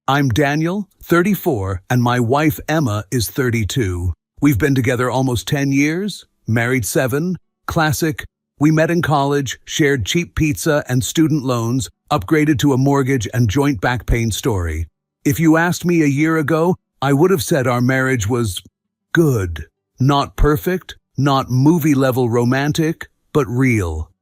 I'm Daniel, 34, and my wife Emma is 32. We've been together almost 10 years, married 7, classic. We met in college, shared cheap pizza and student loans, upgraded to a mortgage and joint back pain story. If you asked me a year ago, I would have said our marriage was good. Not perfect, not movie-level romantic, but real.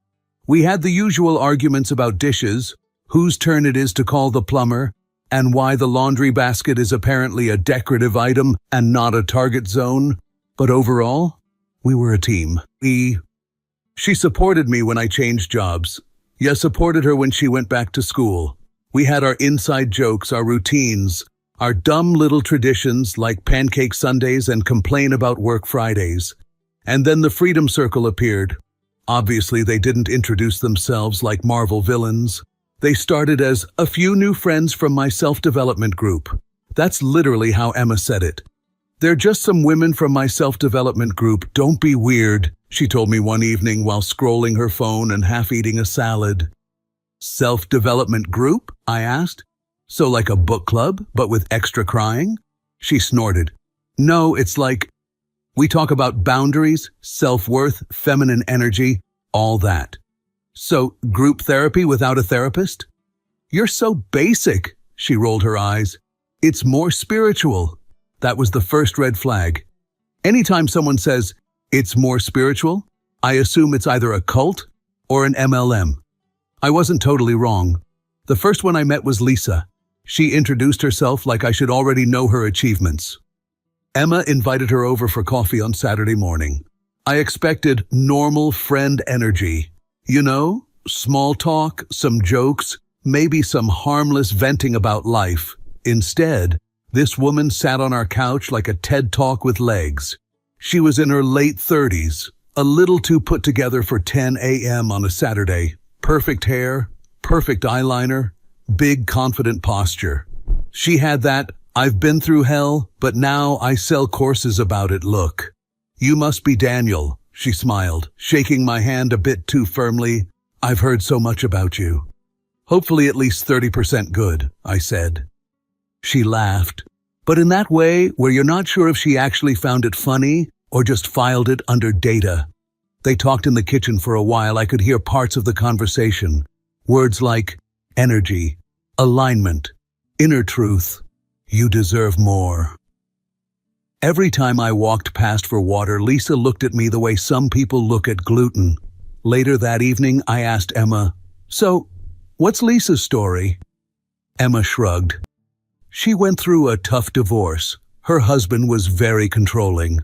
We had the usual arguments about dishes, whose turn it is to call the plumber, and why the laundry basket is apparently a decorative item and not a target zone. But overall, we were a team. She supported me when I changed jobs. I supported her when she went back to school. We had our inside jokes, our routines, our dumb little traditions like pancake Sundays and complain about work Fridays. And then the Freedom Circle appeared. Obviously, they didn't introduce themselves like Marvel villains. They started as a few new friends from my self-development group. That's literally how Emma said it. They're just some women from my self-development group. Don't be weird, she told me one evening while scrolling her phone and half-eating a salad. Self-development group? I asked. So like a book club, but with extra crying? She snorted. No, it's like, we talk about boundaries, self-worth, feminine energy, all that. So, group therapy without a therapist? You're so basic, she rolled her eyes. It's more spiritual. That was the first red flag. Anytime someone says, it's more spiritual, I assume it's either a cult or an MLM. I wasn't totally wrong. The first one I met was Lisa. She introduced herself like I should already know her achievements. Emma invited her over for coffee on Saturday morning. I expected normal friend energy. You know, small talk, some jokes, maybe some harmless venting about life. Instead, this woman sat on our couch like a TED Talk with legs. She was in her late 30s, a little too put together for 10 a.m. on a Saturday. Perfect hair, perfect eyeliner, big confident posture. She had that, I've been through hell, but now I sell courses about it look. You must be Daniel, she smiled, shaking my hand a bit too firmly. I've heard so much about you. Hopefully at least 30% good, I said. She laughed, but in that way where you're not sure if she actually found it funny or just filed it under data. They talked in the kitchen for a while. I could hear parts of the conversation. Words like energy, alignment, inner truth. You deserve more. Every time I walked past for water, Lisa looked at me the way some people look at gluten. Later that evening, I asked Emma, so, what's Lisa's story? Emma shrugged. She went through a tough divorce. Her husband was very controlling.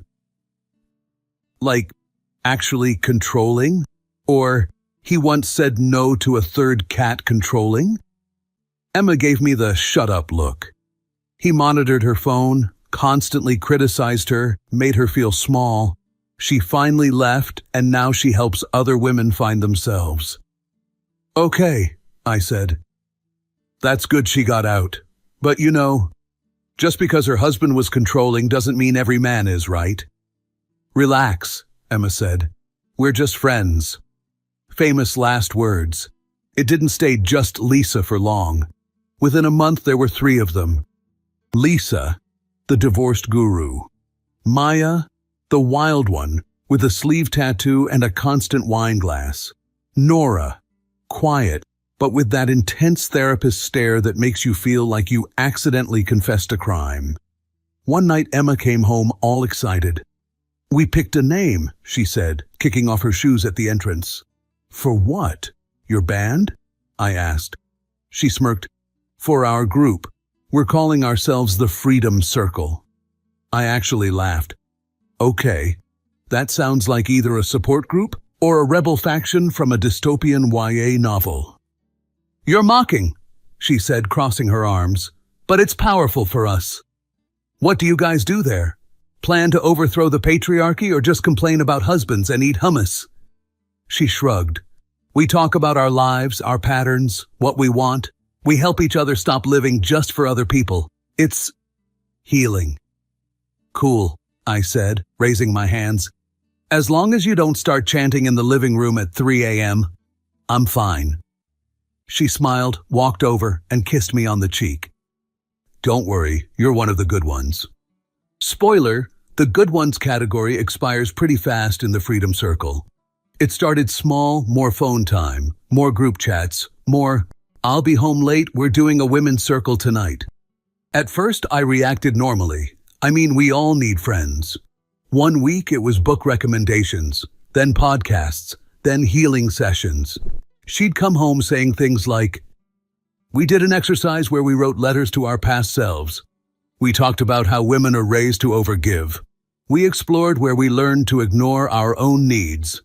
Like, actually controlling? Or he once said no to a third cat controlling? Emma gave me the shut up look. He monitored her phone, constantly criticized her, made her feel small. She finally left, and now she helps other women find themselves. Okay, I said. That's good she got out. But you know, just because her husband was controlling doesn't mean every man is, right? Relax, Emma said. We're just friends. Famous last words. It didn't stay just Lisa for long. Within a month there were 3 of them. Lisa, the divorced guru. Maya, the wild one, with a sleeve tattoo and a constant wine glass. Nora, quiet, but with that intense therapist stare that makes you feel like you accidentally confessed a crime. One night Emma came home all excited. We picked a name, she said, kicking off her shoes at the entrance. For what? Your band? I asked. She smirked. For our group. We're calling ourselves the Freedom Circle. I actually laughed. Okay, that sounds like either a support group or a rebel faction from a dystopian YA novel. You're mocking, she said, crossing her arms, but it's powerful for us. What do you guys do there? Plan to overthrow the patriarchy or just complain about husbands and eat hummus? She shrugged. We talk about our lives, our patterns, what we want. We help each other stop living just for other people. It's healing. Cool, I said, raising my hands. As long as you don't start chanting in the living room at 3 a.m., I'm fine. She smiled, walked over, and kissed me on the cheek. Don't worry, you're one of the good ones. Spoiler, the good ones category expires pretty fast in the Freedom Circle. It started small, more phone time, more group chats, more, I'll be home late, we're doing a women's circle tonight. At first, I reacted normally. I mean, we all need friends. One week, it was book recommendations, then podcasts, then healing sessions. She'd come home saying things like, we did an exercise where we wrote letters to our past selves. We talked about how women are raised to overgive. We explored where we learned to ignore our own needs.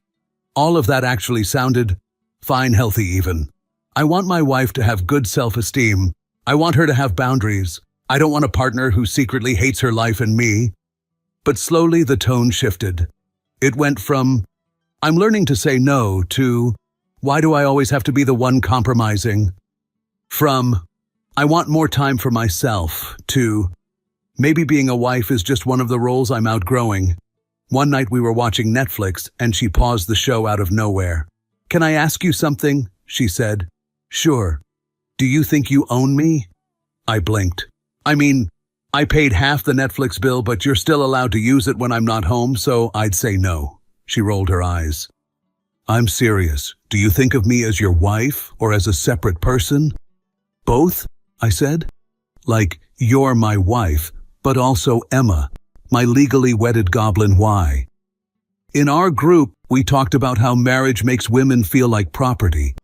All of that actually sounded fine, healthy even. I want my wife to have good self-esteem. I want her to have boundaries. I don't want a partner who secretly hates her life and me. But slowly the tone shifted. It went from, I'm learning to say no, to, why do I always have to be the one compromising? From, I want more time for myself, to, maybe being a wife is just one of the roles I'm outgrowing. One night we were watching Netflix and she paused the show out of nowhere. Can I ask you something? She said. Sure. Do you think you own me? I blinked. I mean, I paid half the Netflix bill, but you're still allowed to use it when I'm not home, so I'd say no. She rolled her eyes. I'm serious. Do you think of me as your wife or as a separate person? Both, I said. Like, you're my wife, but also Emma, my legally wedded goblin. Why? In our group, we talked about how marriage makes women feel like property,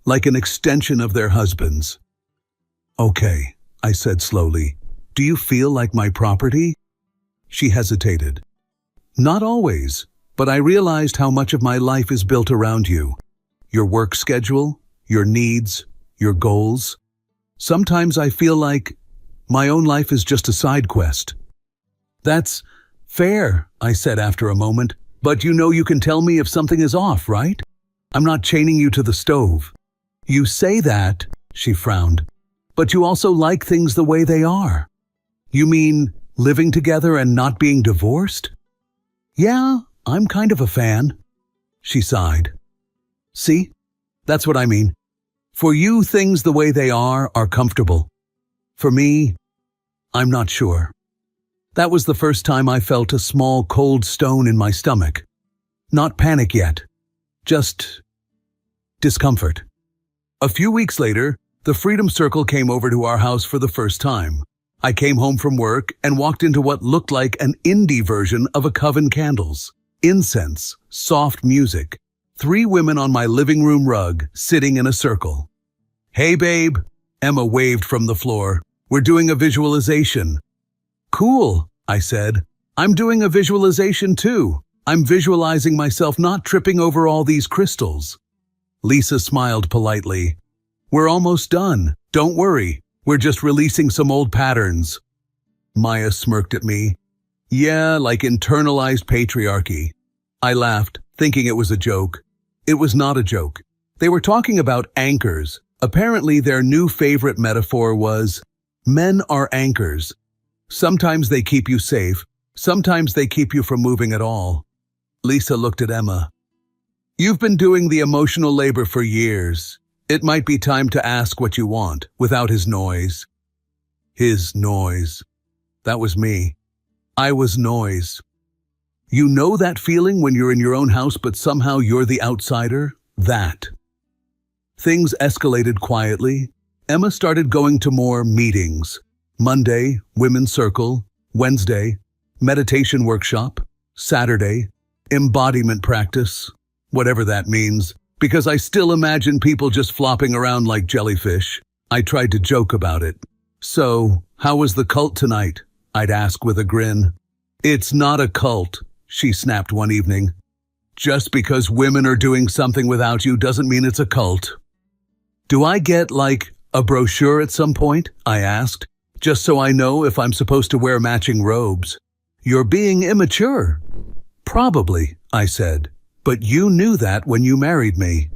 like an extension of their husbands. Okay, I said slowly. Do you feel like my property? She hesitated. Not always, but I realized how much of my life is built around you. Your work schedule, your needs, your goals. Sometimes I feel like my own life is just a side quest. That's fair, I said after a moment, but you can tell me if something is off, right? I'm not chaining you to the stove. You say that, she frowned, but you also like things the way they are. You mean living together and not being divorced? Yeah, I'm kind of a fan. She sighed. See? That's what I mean. For you, things the way they are comfortable. For me, I'm not sure. That was the first time I felt a small cold stone in my stomach. Not panic yet, just discomfort. A few weeks later, the Freedom Circle came over to our house for the first time. I came home from work and walked into what looked like an indie version of a coven candles. Incense, soft music, 3 women on my living room rug, sitting in a circle. Hey babe, Emma waved from the floor. We're doing a visualization. Cool, I said. I'm doing a visualization too. I'm visualizing myself not tripping over all these crystals. Lisa smiled politely. We're almost done. Don't worry. We're just releasing some old patterns. Maya smirked at me. Yeah, like internalized patriarchy. I laughed, thinking it was a joke. It was not a joke. They were talking about anchors. Apparently their new favorite metaphor was, men are anchors. Sometimes they keep you safe. Sometimes they keep you from moving at all. Lisa looked at Emma. You've been doing the emotional labor for years. It might be time to ask what you want, without his noise. His noise. That was me. I was noise. You know that feeling when you're in your own house but somehow you're the outsider? That. Things escalated quietly. Emma started going to more meetings. Monday, women's circle. Wednesday, meditation workshop. Saturday, embodiment practice. Whatever that means. Because I still imagine people just flopping around like jellyfish. I tried to joke about it. So, how was the cult tonight? I'd ask with a grin. It's not a cult, she snapped one evening. Just because women are doing something without you doesn't mean it's a cult. Do I get, like, a brochure at some point? I asked, just so I know if I'm supposed to wear matching robes. You're being immature. Probably, I said. But you knew that when you married me.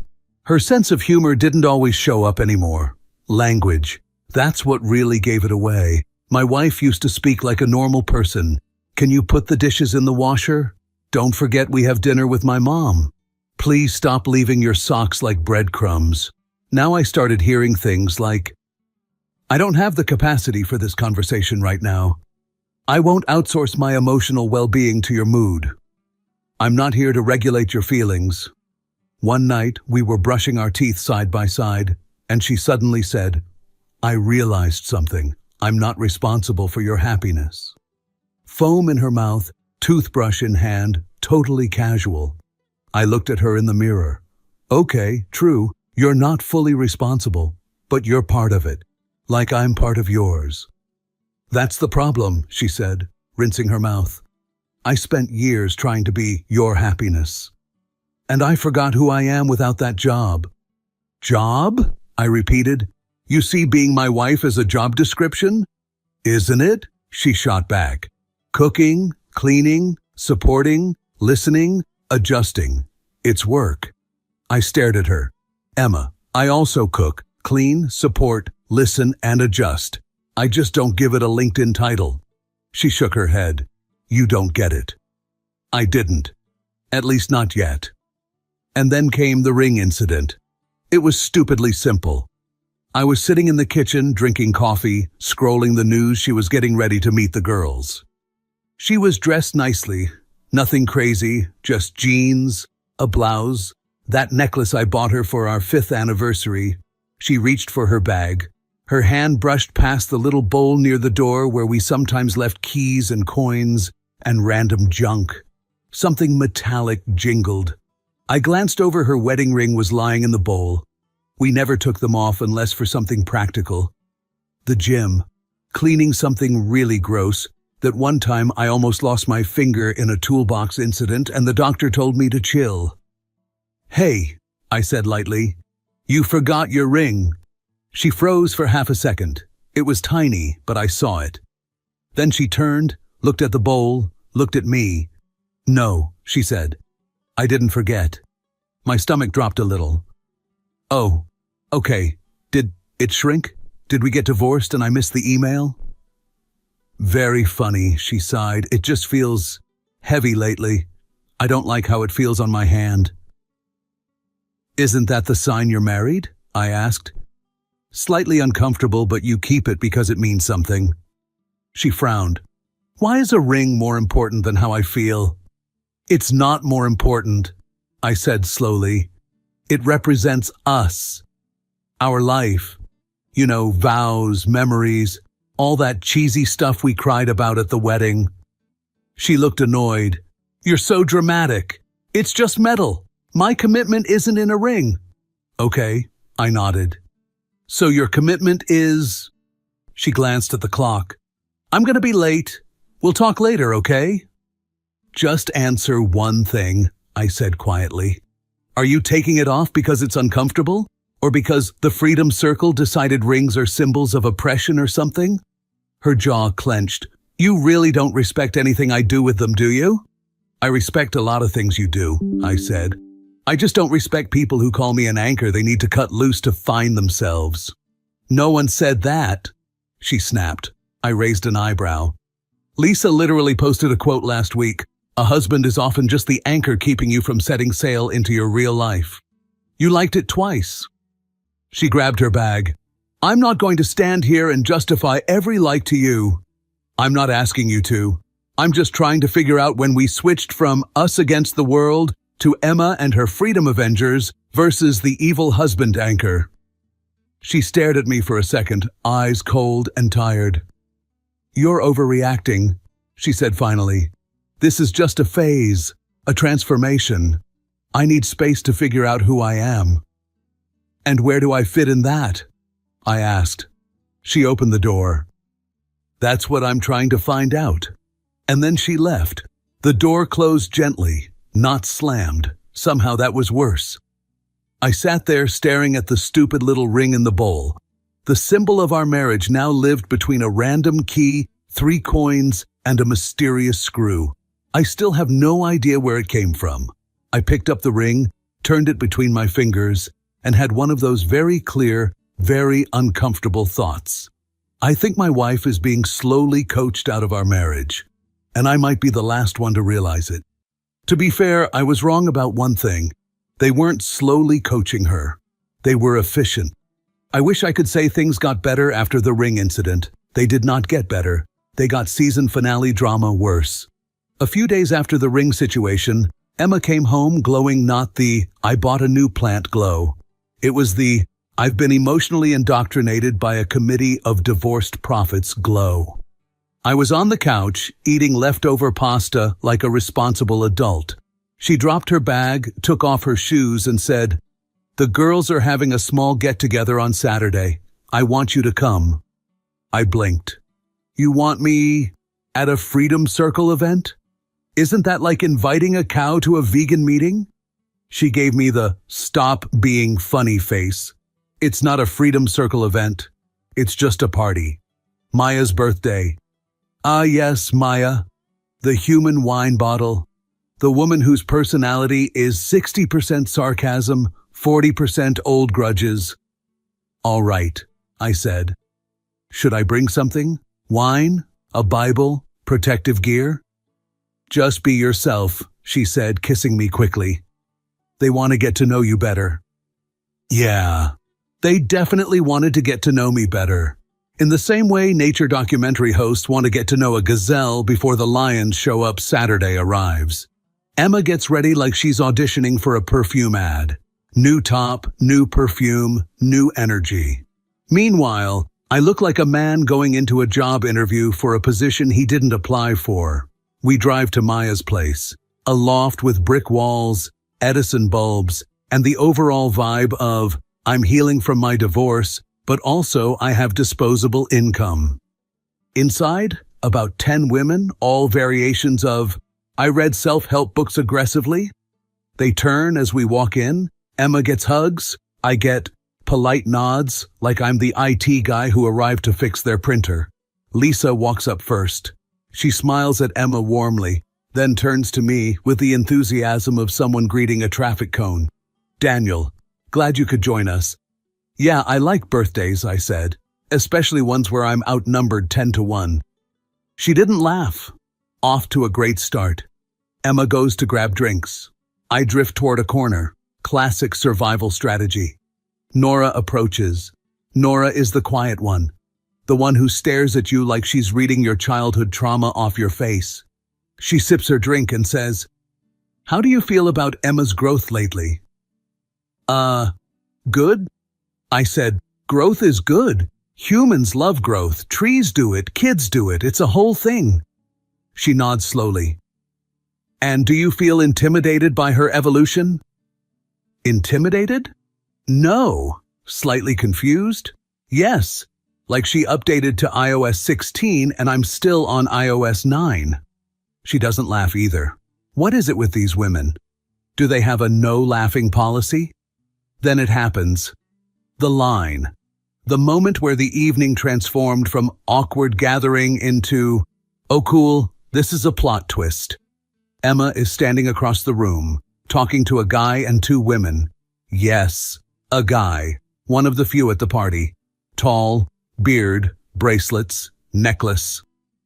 Her sense of humor didn't always show up anymore. Language. That's what really gave it away. My wife used to speak like a normal person. Can you put the dishes in the washer? Don't forget we have dinner with my mom. Please stop leaving your socks like breadcrumbs. Now I started hearing things like, I don't have the capacity for this conversation right now. I won't outsource my emotional well-being to your mood. I'm not here to regulate your feelings. One night, we were brushing our teeth side by side, and she suddenly said, I realized something. I'm not responsible for your happiness. Foam in her mouth, toothbrush in hand, totally casual. I looked at her in the mirror. Okay, true, you're not fully responsible, but you're part of it, like I'm part of yours. That's the problem, she said, rinsing her mouth. I spent years trying to be your happiness. And I forgot who I am without that job. Job? I repeated. You see being my wife as a job description? Isn't it? She shot back. Cooking, cleaning, supporting, listening, adjusting. It's work. I stared at her. Emma, I also cook, clean, support, listen, and adjust. I just don't give it a LinkedIn title. She shook her head. You don't get it. I didn't. At least not yet. And then came the ring incident. It was stupidly simple. I was sitting in the kitchen, drinking coffee, scrolling the news. She was getting ready to meet the girls. She was dressed nicely, nothing crazy, just jeans, a blouse, that necklace I bought her for our 5th anniversary. She reached for her bag. Her hand brushed past the little bowl near the door where we sometimes left keys and coins and random junk. Something metallic jingled. I glanced over. Her wedding ring was lying in the bowl. We never took them off unless for something practical. The gym, cleaning something really gross, that one time I almost lost my finger in a toolbox incident and the doctor told me to chill. Hey, I said lightly, you forgot your ring. She froze for half a second. It was tiny, but I saw it. Then she turned, looked at the bowl, looked at me. No, she said. I didn't forget. My stomach dropped a little. Oh, okay. Did it shrink? Did we get divorced and I missed the email? Very funny, she sighed. It just feels heavy lately. I don't like how it feels on my hand. Isn't that the sign you're married? I asked. Slightly uncomfortable, but you keep it because it means something. She frowned. Why is a ring more important than how I feel? It's not more important, I said slowly. It represents us. Our life. You know, vows, memories, all that cheesy stuff we cried about at the wedding. She looked annoyed. You're so dramatic. It's just metal. My commitment isn't in a ring. Okay, I nodded. So your commitment is… She glanced at the clock. I'm gonna be late. We'll talk later, okay? Just answer one thing, I said quietly. Are you taking it off because it's uncomfortable? Or because the Freedom Circle decided rings are symbols of oppression or something? Her jaw clenched. You really don't respect anything I do with them, do you? I respect a lot of things you do, I said. I just don't respect people who call me an anchor they need to cut loose to find themselves. No one said that, she snapped. I raised an eyebrow. Lisa literally posted a quote last week. A husband is often just the anchor keeping you from setting sail into your real life. You liked it twice. She grabbed her bag. I'm not going to stand here and justify every like to you. I'm not asking you to. I'm just trying to figure out when we switched from us against the world to Emma and her Freedom Avengers versus the evil husband anchor. She stared at me for a second, eyes cold and tired. You're overreacting, she said finally. This is just a phase, a transformation. I need space to figure out who I am. And where do I fit in that? I asked. She opened the door. That's what I'm trying to find out. And then she left. The door closed gently, not slammed. Somehow that was worse. I sat there staring at the stupid little ring in the bowl. The symbol of our marriage now lived between a random key, 3 coins, and a mysterious screw. I still have no idea where it came from. I picked up the ring, turned it between my fingers, and had one of those very clear, very uncomfortable thoughts. I think my wife is being slowly coached out of our marriage, and I might be the last one to realize it. To be fair, I was wrong about one thing. They weren't slowly coaching her. They were efficient. I wish I could say things got better after the ring incident. They did not get better. They got season finale drama worse. A few days after the ring situation, Emma came home glowing, not the "I bought a new plant" glow. It was the "I've been emotionally indoctrinated by a committee of divorced prophets" glow. I was on the couch, eating leftover pasta like a responsible adult. She dropped her bag, took off her shoes, and said, "The girls are having a small get-together on Saturday. I want you to come." I blinked. "You want me at a Freedom Circle event? Isn't that like inviting a cow to a vegan meeting?" She gave me the "stop being funny" face. "It's not a Freedom Circle event. It's just a party. Maya's birthday." Ah yes, Maya. The human wine bottle. The woman whose personality is 60% sarcasm, 40% old grudges. "All right," I said. "Should I bring something? Wine? A Bible? Protective gear?" "Just be yourself," she said, kissing me quickly. "They want to get to know you better." Yeah, they definitely wanted to get to know me better. In the same way nature documentary hosts want to get to know a gazelle before the lions show up Saturday arrives. Emma gets ready like she's auditioning for a perfume ad. New top, new perfume, new energy. Meanwhile, I look like a man going into a job interview for a position he didn't apply for. We drive to Maya's place, a loft with brick walls, Edison bulbs, and the overall vibe of "I'm healing from my divorce, but also I have disposable income." Inside, about 10 women, all variations of "I read self-help books aggressively." They turn as we walk in. Emma gets hugs. I get polite nods, like I'm the IT guy who arrived to fix their printer. Lisa walks up first. She smiles at Emma warmly, then turns to me with the enthusiasm of someone greeting a traffic cone. "Daniel, glad you could join us." "Yeah, I like birthdays," I said, "especially ones where I'm outnumbered 10-1. She didn't laugh. Off to a great start. Emma goes to grab drinks. I drift toward a corner. Classic survival strategy. Nora approaches. Nora is the quiet one. The one who stares at you like she's reading your childhood trauma off your face. She sips her drink and says, "How do you feel about Emma's growth lately?" Good?" I said, "Growth is good. Humans love growth. Trees do it. Kids do it. It's a whole thing." She nods slowly. "And do you feel intimidated by her evolution?" Intimidated? No. Slightly confused? Yes. Like she updated to iOS 16 and I'm still on iOS 9. She doesn't laugh either. What is it with these women? Do they have a no laughing policy? Then it happens. The line. The moment where the evening transformed from awkward gathering into, "Oh cool, this is a plot twist." Emma is standing across the room, talking to a guy and 2 women. Yes, a guy, one of the few at the party. Tall, beard, bracelets, necklace.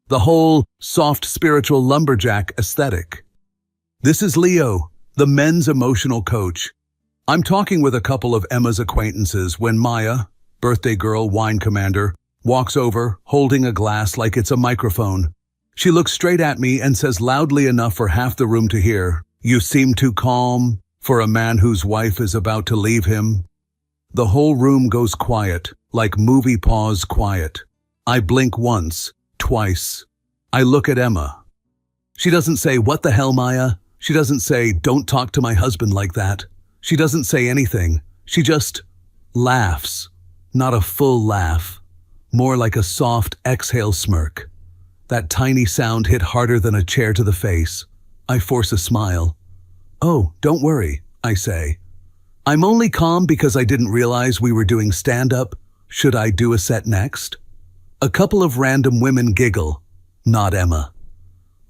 The whole soft spiritual lumberjack aesthetic. This is Leo, the men's emotional coach. I'm talking with a couple of Emma's acquaintances when Maya, birthday girl, wine commander, walks over, holding a glass like it's a microphone. She looks straight at me and says loudly enough for half the room to hear, "You seem too calm for a man whose wife is about to leave him." The whole room goes quiet, like movie pause quiet. I blink once, twice. I look at Emma. She doesn't say, "What the hell, Maya?" She doesn't say, "Don't talk to my husband like that." She doesn't say anything. She just laughs. Not a full laugh. More like a soft exhale smirk. That tiny sound hit harder than a chair to the face. I force a smile. "Oh, don't worry," I say. "I'm only calm because I didn't realize we were doing stand-up. Should I do a set next?" A couple of random women giggle. Not Emma.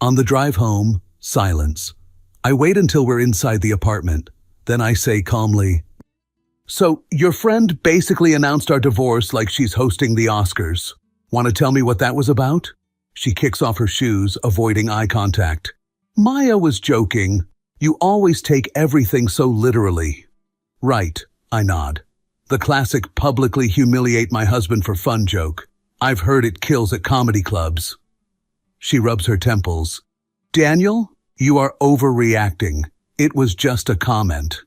On the drive home, silence. I wait until we're inside the apartment. Then I say calmly, "So, your friend basically announced our divorce like she's hosting the Oscars. Want to tell me what that was about?" She kicks off her shoes, avoiding eye contact. "Maya was joking. You always take everything so literally." "Right," I nod. The classic publicly humiliate my husband for fun joke. I've heard it kills at comedy clubs. She rubs her temples. Daniel, you are overreacting. It was just a comment.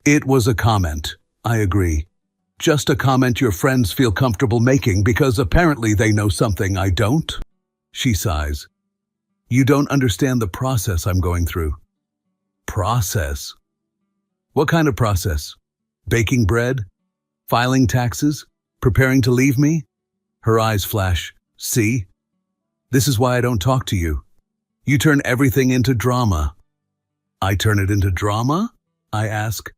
It was a comment, I agree. Just a comment your friends feel comfortable making because apparently they know something I don't. She sighs. You don't understand the process I'm going through. Process? What kind of process? Baking bread? Filing taxes? Preparing to leave me? Her eyes flash. See? This is why I don't talk to you. You turn everything into drama. I turn it into drama? I ask.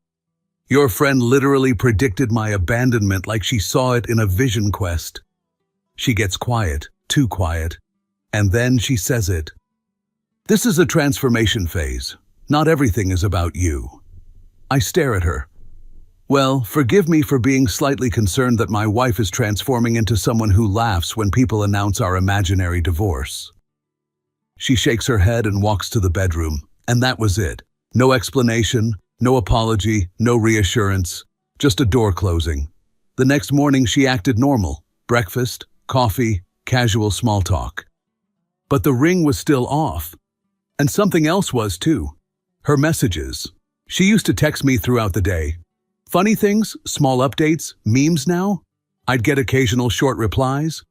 Your friend literally predicted my abandonment like she saw it in a vision quest. She gets quiet, too quiet, and then she says it. This is a transformation phase. Not everything is about you. I stare at her. Well, forgive me for being slightly concerned that my wife is transforming into someone who laughs when people announce our imaginary divorce. She shakes her head and walks to the bedroom, and that was it. No explanation, no apology, no reassurance, just a door closing. The next morning she acted normal. Breakfast, coffee, casual small talk. But the ring was still off. And something else was too. Her messages. She used to text me throughout the day. Funny things, small updates, memes now. I'd get occasional short replies.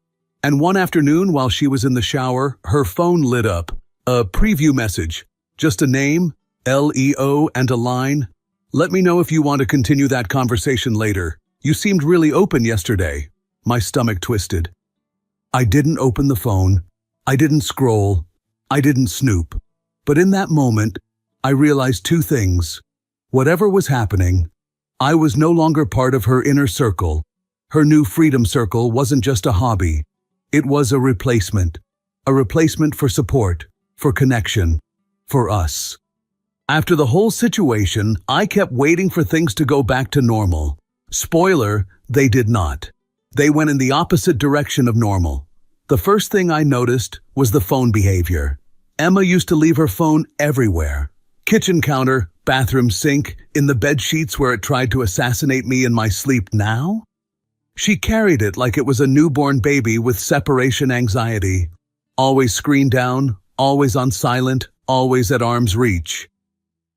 And one afternoon while she was in the shower, her phone lit up. A preview message. Just a name, LEO, and a line. Let me know if you want to continue that conversation later. You seemed really open yesterday. My stomach twisted. I didn't open the phone. I didn't scroll. I didn't snoop. But in that moment, I realized two things. Whatever was happening, I was no longer part of her inner circle. Her new freedom circle wasn't just a hobby. It was a replacement. A replacement for support, for connection, for us. After the whole situation, I kept waiting for things to go back to normal. Spoiler, they did not. They went in the opposite direction of normal. The first thing I noticed was the phone behavior. Emma used to leave her phone everywhere. Kitchen counter, bathroom sink, in the bed sheets where it tried to assassinate me in my sleep now? She carried it like it was a newborn baby with separation anxiety. Always screen down, always on silent, always at arm's reach.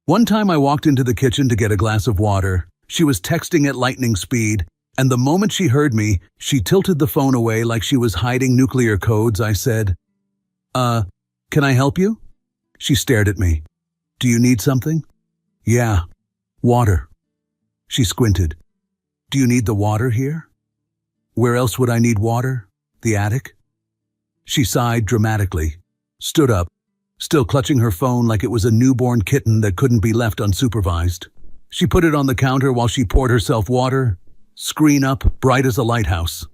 One time I walked into the kitchen to get a glass of water. She was texting at lightning speed, and the moment she heard me, she tilted the phone away like she was hiding nuclear codes. I said, can I help you? She stared at me. Do you need something? Yeah, water. She squinted. Do you need the water here? Where else would I need water? The attic? She sighed dramatically, stood up, still clutching her phone like it was a newborn kitten that couldn't be left unsupervised. She put it on the counter while she poured herself water, screen up, bright as a lighthouse.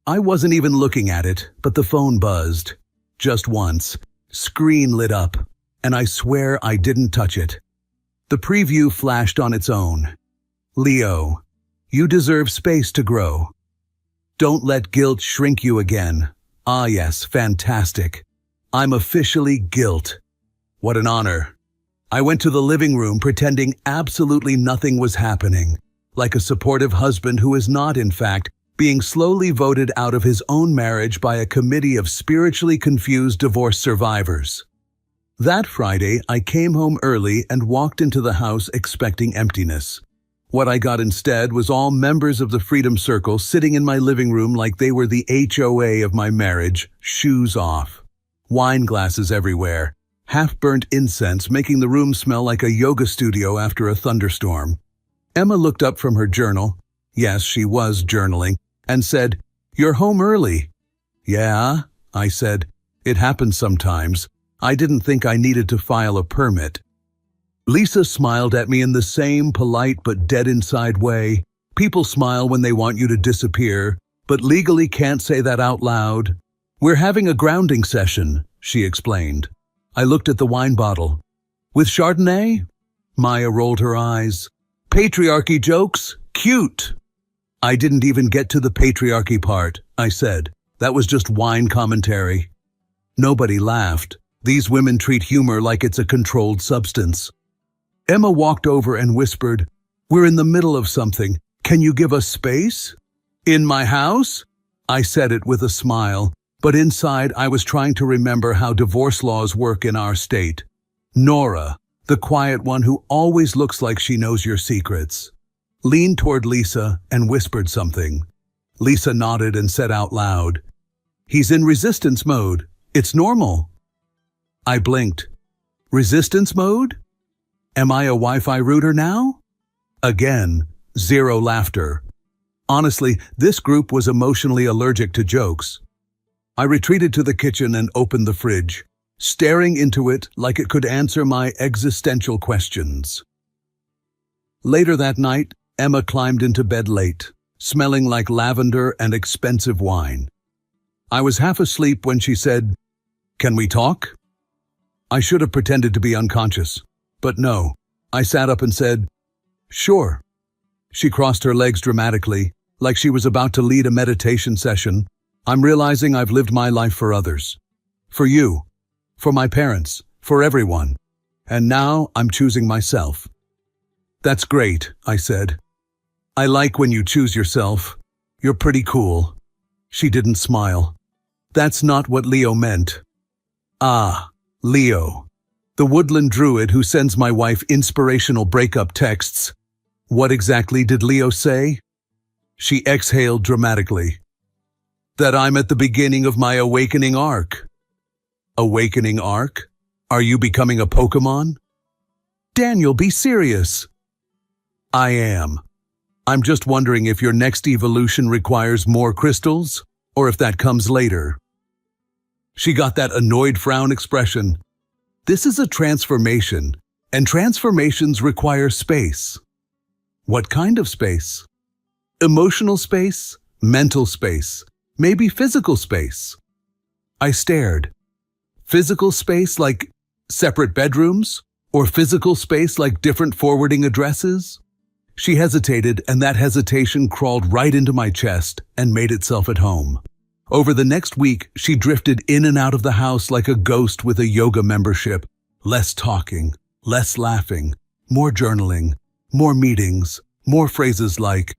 I wasn't even looking at it, but the phone buzzed. Just once. Screen lit up, and I swear I didn't touch it. The preview flashed on its own. Leo, you deserve space to grow. Don't let guilt shrink you again. Ah yes, fantastic. I'm officially guilt. What an honor. I went to the living room pretending absolutely nothing was happening, like a supportive husband who is not, in fact, being slowly voted out of his own marriage by a committee of spiritually confused divorce survivors. That Friday, I came home early and walked into the house expecting emptiness. What I got instead was all members of the Freedom Circle sitting in my living room like they were the HOA of my marriage, shoes off. Wine glasses everywhere, half-burnt incense making the room smell like a yoga studio after a thunderstorm. Emma looked up from her journal, yes, she was journaling, and said, "You're home early." "Yeah," I said. "It happens sometimes. I didn't think I needed to file a permit." Lisa smiled at me in the same polite but dead inside way. People smile when they want you to disappear, but legally can't say that out loud. "We're having a grounding session," she explained. I looked at the wine bottle. "With Chardonnay?" Maya rolled her eyes. "Patriarchy jokes? Cute." "I didn't even get to the patriarchy part," I said. "That was just wine commentary." Nobody laughed. These women treat humor like it's a controlled substance. Emma walked over and whispered, "We're in the middle of something. Can you give us space? In my house? I said it with a smile, but inside I was trying to remember how divorce laws work in our state. Nora, the quiet one who always looks like she knows your secrets, leaned toward Lisa and whispered something. Lisa nodded and said out loud, "He's in resistance mode. It's normal." I blinked. Resistance mode? Am I a Wi-Fi router now? Again, zero laughter. Honestly, this group was emotionally allergic to jokes. I retreated to the kitchen and opened the fridge, staring into it like it could answer my existential questions. Later that night, Emma climbed into bed late, smelling like lavender and expensive wine. I was half asleep when she said, "Can we talk?" I should have pretended to be unconscious, but no. I sat up and said, "Sure." She crossed her legs dramatically, like she was about to lead a meditation session. "I'm realizing I've lived my life for others. For you. For my parents. For everyone. And now I'm choosing myself." "That's great," I said. "I like when you choose yourself. You're pretty cool." She didn't smile. "That's not what Leo meant." "Ah, Leo. The woodland druid who sends my wife inspirational breakup texts. What exactly did Leo say?" She exhaled dramatically. "That I'm at the beginning of my awakening arc." "Awakening arc? Are you becoming a Pokemon?" "Daniel, be serious." "I am. I'm just wondering if your next evolution requires more crystals, or if that comes later." She got that annoyed frown expression. "This is a transformation, and transformations require space." "What kind of space?" "Emotional space, mental space, maybe physical space." I stared. Physical space like separate bedrooms? Or physical space like different forwarding addresses? She hesitated, and that hesitation crawled right into my chest and made itself at home. Over the next week, she drifted in and out of the house like a ghost with a yoga membership. Less talking, less laughing, more journaling, more meetings, more phrases like,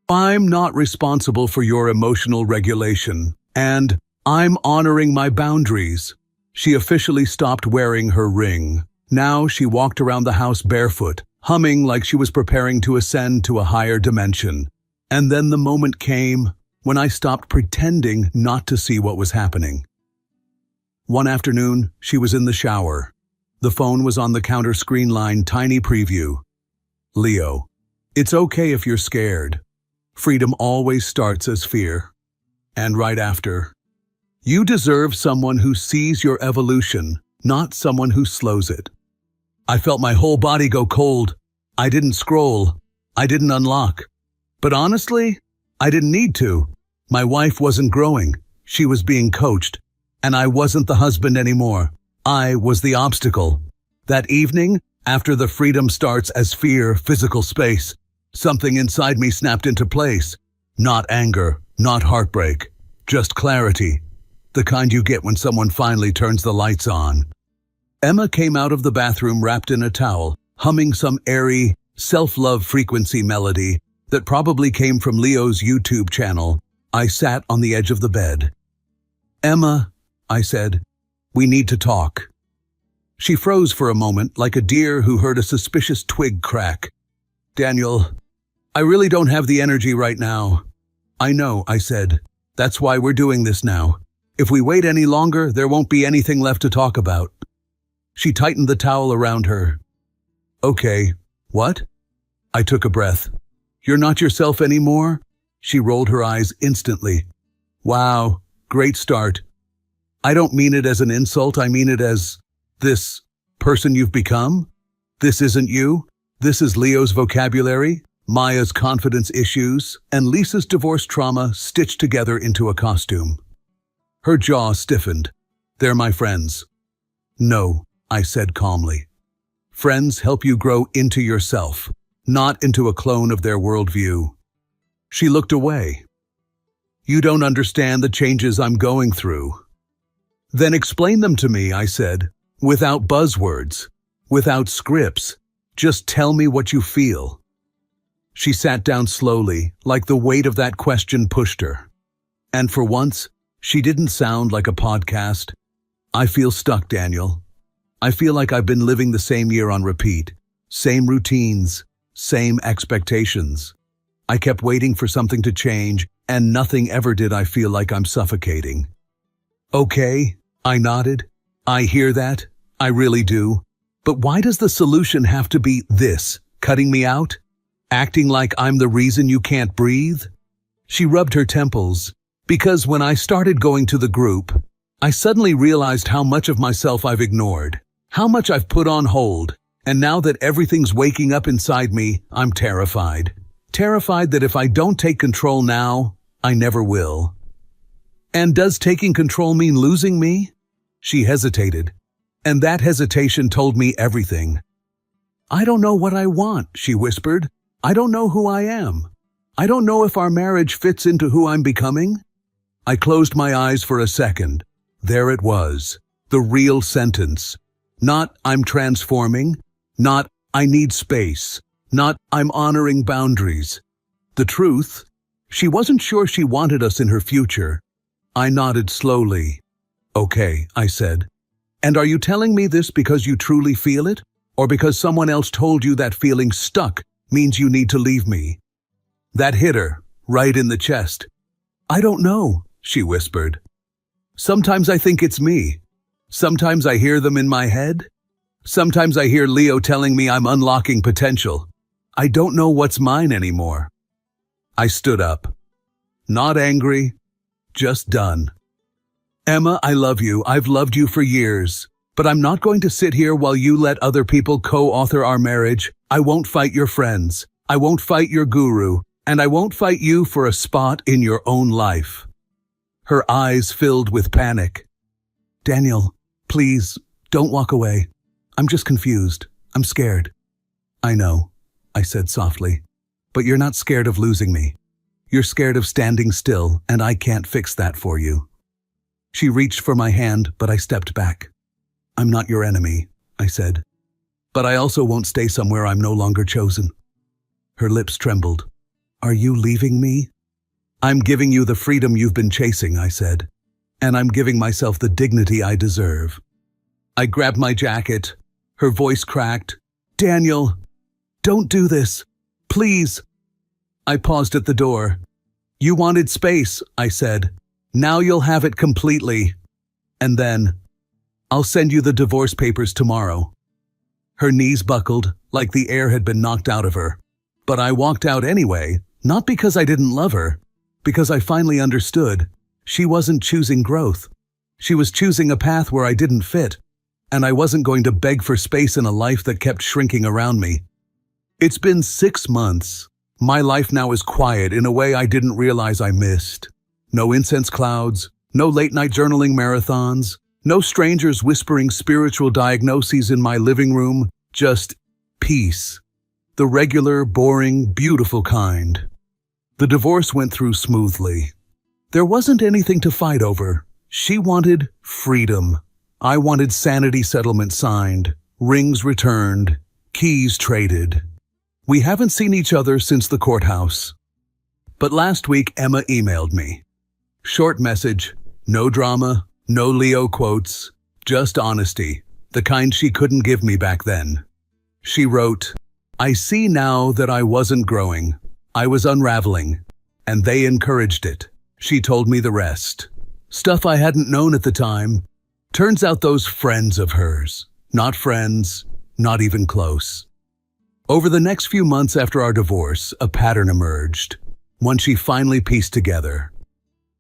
"I'm not responsible for your emotional regulation," and "I'm honoring my boundaries." She officially stopped wearing her ring. Now she walked around the house barefoot, humming like she was preparing to ascend to a higher dimension. And then the moment came when I stopped pretending not to see what was happening. One afternoon, she was in the shower. The phone was on the counter screen line, tiny preview. "Leo, it's okay if you're scared. Freedom always starts as fear." And right after, "You deserve someone who sees your evolution, not someone who slows it." I felt my whole body go cold. I didn't scroll. I didn't unlock. But honestly, I didn't need to. My wife wasn't growing. She was being coached. And I wasn't the husband anymore. I was the obstacle. That evening, after the freedom starts as fear, physical space, something inside me snapped into place. Not anger, not heartbreak, just clarity. The kind you get when someone finally turns the lights on. Emma came out of the bathroom wrapped in a towel, humming some airy, self-love frequency melody that probably came from Leo's YouTube channel. I sat on the edge of the bed. "Emma," I said, "we need to talk." She froze for a moment like a deer who heard a suspicious twig crack. "Daniel, I really don't have the energy right now." "I know," I said. "That's why we're doing this now. If we wait any longer, there won't be anything left to talk about." She tightened the towel around her. "Okay, what?" I took a breath. "You're not yourself anymore?" She rolled her eyes instantly. "Wow, great start. I don't mean it as an insult, I mean it as this person you've become. This isn't you. This is Leo's vocabulary, Maya's confidence issues, and Lisa's divorce trauma stitched together into a costume." Her jaw stiffened. "They're my friends." "No," I said calmly. "Friends help you grow into yourself, not into a clone of their worldview." She looked away. "You don't understand the changes I'm going through." "Then explain them to me," I said, "without buzzwords, without scripts. Just tell me what you feel." She sat down slowly, like the weight of that question pushed her. And for once, she didn't sound like a podcast. I feel stuck, Daniel. I feel like I've been living the same year on repeat. Same routines, same expectations. I kept waiting for something to change, and nothing ever did. I feel like I'm suffocating. Okay, I nodded. I hear that. I really do. But why does the solution have to be this, cutting me out? Acting like I'm the reason you can't breathe? She rubbed her temples. Because when I started going to the group, I suddenly realized how much of myself I've ignored, how much I've put on hold, and now that everything's waking up inside me, I'm terrified. Terrified that if I don't take control now, I never will. And does taking control mean losing me? She hesitated, and that hesitation told me everything. I don't know what I want, she whispered. I don't know who I am. I don't know if our marriage fits into who I'm becoming. I closed my eyes for a second. There it was, the real sentence. Not I'm transforming, not I need space, not I'm honoring boundaries. The truth, she wasn't sure she wanted us in her future. I nodded slowly. Okay, I said. And are you telling me this because you truly feel it? Or because someone else told you that feeling stuck means you need to leave me? That hit her, right in the chest. I don't know, she whispered. Sometimes I think it's me. Sometimes I hear them in my head. Sometimes I hear Leo telling me I'm unlocking potential. I don't know what's mine anymore. I stood up. Not angry, just done. Emma, I love you. I've loved you for years. But I'm not going to sit here while you let other people co-author our marriage. I won't fight your friends. I won't fight your guru. And I won't fight you for a spot in your own life. Her eyes filled with panic. Daniel, please, don't walk away. I'm just confused. I'm scared. I know, I said softly. But you're not scared of losing me. You're scared of standing still, and I can't fix that for you. She reached for my hand, but I stepped back. I'm not your enemy, I said. But I also won't stay somewhere I'm no longer chosen. Her lips trembled. Are you leaving me? I'm giving you the freedom you've been chasing, I said. And I'm giving myself the dignity I deserve. I grabbed my jacket. Her voice cracked. Daniel, don't do this. Please. I paused at the door. You wanted space, I said. Now you'll have it completely. And then, I'll send you the divorce papers tomorrow. Her knees buckled, like the air had been knocked out of her. But I walked out anyway, not because I didn't love her, because I finally understood. She wasn't choosing growth. She was choosing a path where I didn't fit, and I wasn't going to beg for space in a life that kept shrinking around me. It's been 6 months. My life now is quiet in a way I didn't realize I missed. No incense clouds, no late-night journaling marathons, no strangers whispering spiritual diagnoses in my living room, just peace. The regular, boring, beautiful kind. The divorce went through smoothly. There wasn't anything to fight over. She wanted freedom. I wanted sanity settlement signed, rings returned, keys traded. We haven't seen each other since the courthouse. But last week, Emma emailed me. Short message, no drama, no Leo quotes, just honesty, the kind she couldn't give me back then. She wrote, I see now that I wasn't growing. I was unraveling, and they encouraged it. She told me the rest. Stuff I hadn't known at the time. Turns out those friends of hers, not friends, not even close. Over the next few months after our divorce, a pattern emerged, one she finally pieced together.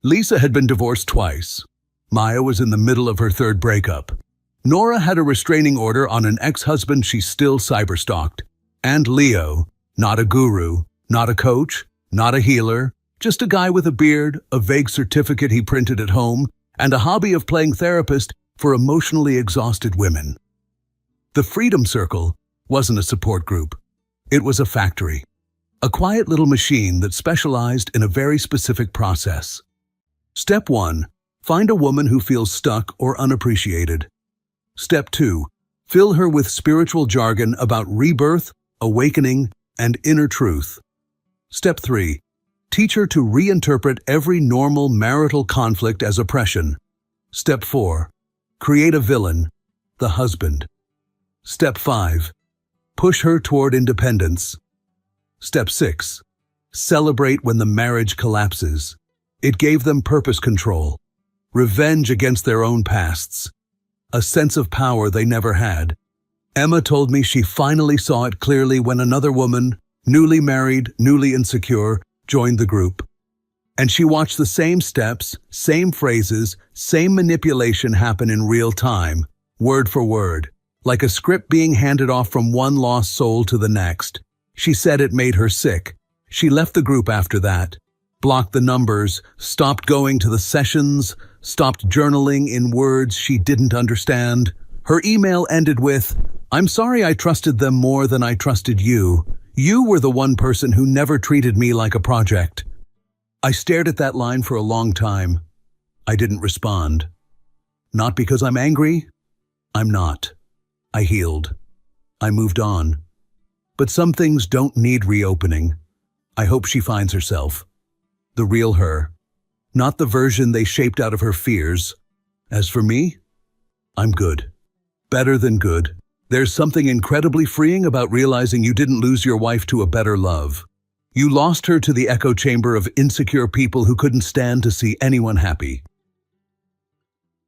Lisa had been divorced twice. Maya was in the middle of her 3rd breakup. Nora had a restraining order on an ex-husband she still cyberstalked. And Leo, not a guru, not a coach, not a healer, just a guy with a beard, a vague certificate he printed at home, and a hobby of playing therapist for emotionally exhausted women. The Freedom Circle wasn't a support group. It was a factory. A quiet little machine that specialized in a very specific process. Step 1. Find a woman who feels stuck or unappreciated. Step 2. Fill her with spiritual jargon about rebirth, awakening, and inner truth. Step 3. Teach her to reinterpret every normal marital conflict as oppression. Step 4. Create a villain, the husband. Step 5. Push her toward independence. Step 6. Celebrate when the marriage collapses. It gave them purpose control, revenge against their own pasts, a sense of power they never had. Emma told me she finally saw it clearly when another woman, newly married, newly insecure, joined the group. And she watched the same steps, same phrases, same manipulation happen in real time, word for word, like a script being handed off from one lost soul to the next. She said it made her sick. She left the group after that, blocked the numbers, stopped going to the sessions, stopped journaling in words she didn't understand. Her email ended with, "I'm sorry I trusted them more than I trusted you. You were the one person who never treated me like a project." I stared at that line for a long time. I didn't respond. Not because I'm angry. I'm not. I healed. I moved on. But some things don't need reopening. I hope she finds herself. The real her. Not the version they shaped out of her fears. As for me, I'm good. Better than good. There's something incredibly freeing about realizing you didn't lose your wife to a better love. You lost her to the echo chamber of insecure people who couldn't stand to see anyone happy.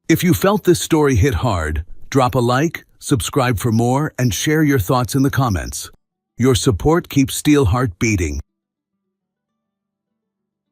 If you felt this story hit hard, drop a like, subscribe for more, and share your thoughts in the comments. Your support keeps Steelheart beating.